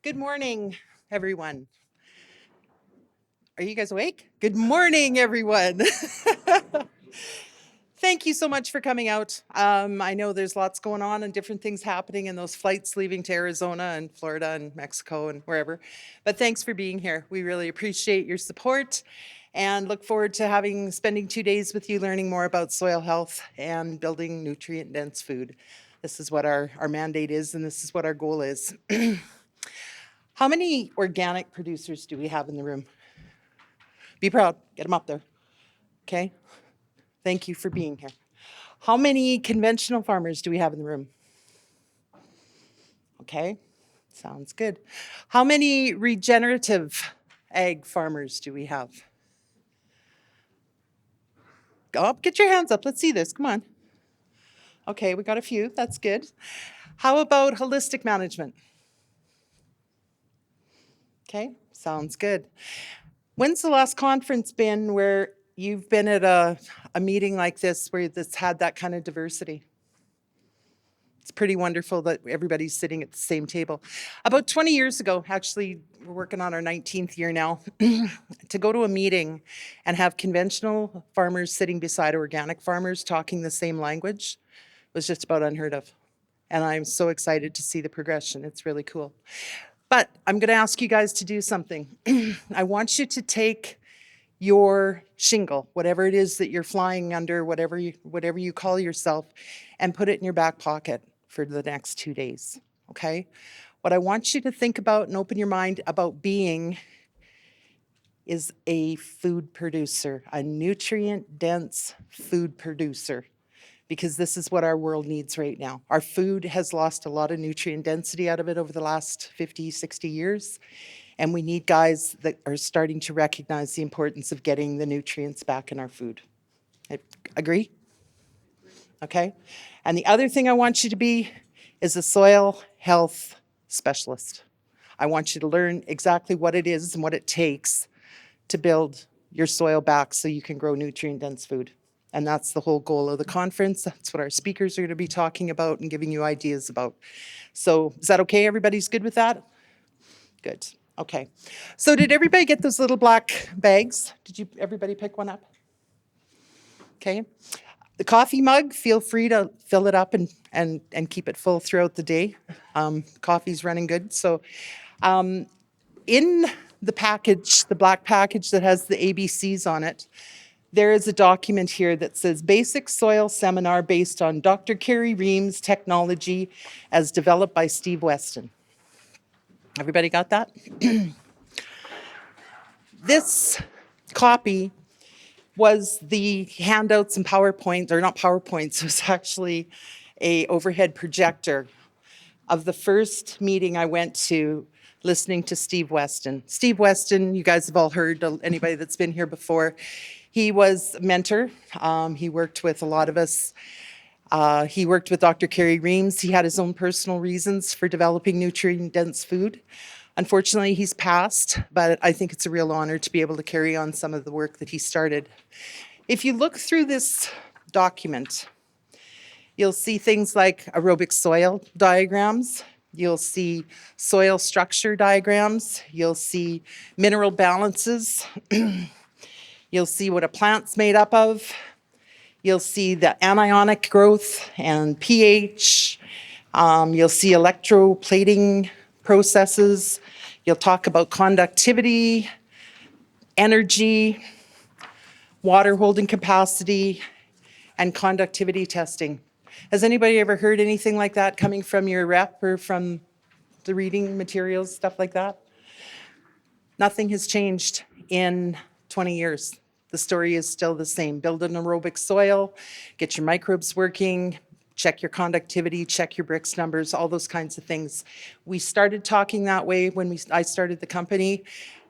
Good morning, everyone. Are you guys awake? Good morning, everyone. Thank you so much for coming out. I know there's lots going on and different things happening in those flights leaving to Arizona and Florida and Mexico and wherever. But thanks for being here. We really appreciate your support and look forward to spending 2 days with you learning more about soil health and building nutrient dense food. This is what our mandate is, and this is what our goal is. How many organic producers do we have in the room? Be proud. Get them up there. Okay. Thank you for being here. How many conventional farmers do we have in the room? Okay. Sounds good. How many regenerative ag farmers do we have? Oh, get your hands up. Let's see this. Come on. Okay, we got a few. That's good. How about holistic management? Okay, sounds good. When's the last conference been where you've been at a meeting like this where that's had that kind of diversity? It's pretty wonderful that everybody's sitting at the same table. About 20 years ago, actually, we're working on our 19th year now, to go to a meeting and have conventional farmers sitting beside organic farmers talking the same language was just about unheard of. And I'm so excited to see the progression. It's really cool. But I'm going to ask you guys to do something. I want you to take your shingle, whatever it is that you're flying under, whatever you call yourself, and put it in your back pocket for the next 2 days. Okay? What I want you to think about and open your mind about being is a food producer, a nutrient dense food producer, because this is what our world needs right now. Our food has lost a lot of nutrient density out of it over the last 50, 60 years. And we need guys that are starting to recognize the importance of getting the nutrients back in our food. Agree? Okay. And the other thing I want you to be is a soil health specialist. I want you to learn exactly what it is and what it takes to build your soil back so you can grow nutrient dense food. And that's the whole goal of the conference. That's what our speakers are going to be talking about and giving you ideas about. So is that okay? Everybody's good with that? Good. Okay. So did everybody get those little black bags? Did everybody pick one up? Okay. The coffee mug, feel free to fill it up and keep it full throughout the day. Coffee's running good. So in the package, the black package that has the ABCs on it, there is a document here that says Basic Soil Seminar based on Dr. Carrie Reams technology as developed by Steve Weston. Everybody got that? This copy was the handouts and PowerPoint, or not PowerPoints, it was actually a overhead projector of the first meeting I went to listening to Steve Weston. Steve Weston, you guys have all heard, anybody that's been here before, he was a mentor. He worked with a lot of us. He worked with Dr. Carrie Reams. He had his own personal reasons for developing nutrient-dense food. Unfortunately, he's passed, but I think it's a real honor to be able to carry on some of the work that he started. If you look through this document, you'll see things like aerobic soil diagrams. You'll see soil structure diagrams. You'll see mineral balances. You'll see what a plant's made up of. You'll see the anionic growth and pH. You'll see electroplating processes. You'll talk about conductivity, energy, water holding capacity, and conductivity testing. Has anybody ever heard anything like that coming from your rep or from the reading materials, stuff like that? Nothing has changed in 20 years. The story is still the same. Build an aerobic soil, get your microbes working, check your conductivity, check your Brix numbers, all those kinds of things. We started talking that way when I started the company,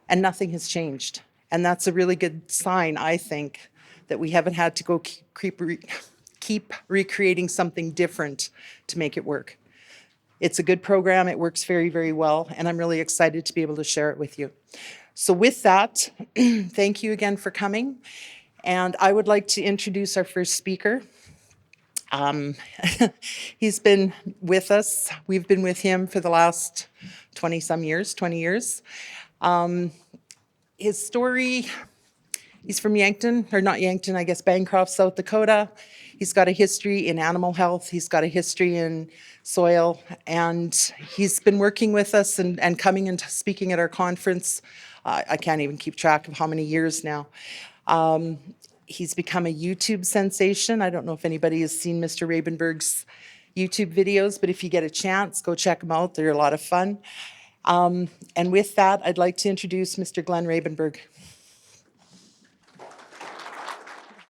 and nothing has changed. And that's a really good sign, I think, that we haven't had to go keep recreating something different to make it work. It's a good program. It works very, very well, and I'm really excited to be able to share it with you. So with that, thank you again for coming. And I would like to introduce our first speaker. He's been with us. We've been with him for the last 20-some years, 20 years. His story, he's from Yankton, or not Yankton, I guess Bancroft, South Dakota. He's got a history in animal health. He's got a history in soil. And he's been working with us and coming and speaking at our conference. I can't even keep track of how many years now. He's become a YouTube sensation. I don't know if anybody has seen Mr. Rabenberg's YouTube videos, but if you get a chance, go check them out. They're a lot of fun. And with that, I'd like to introduce Mr. Glenn Rabenberg.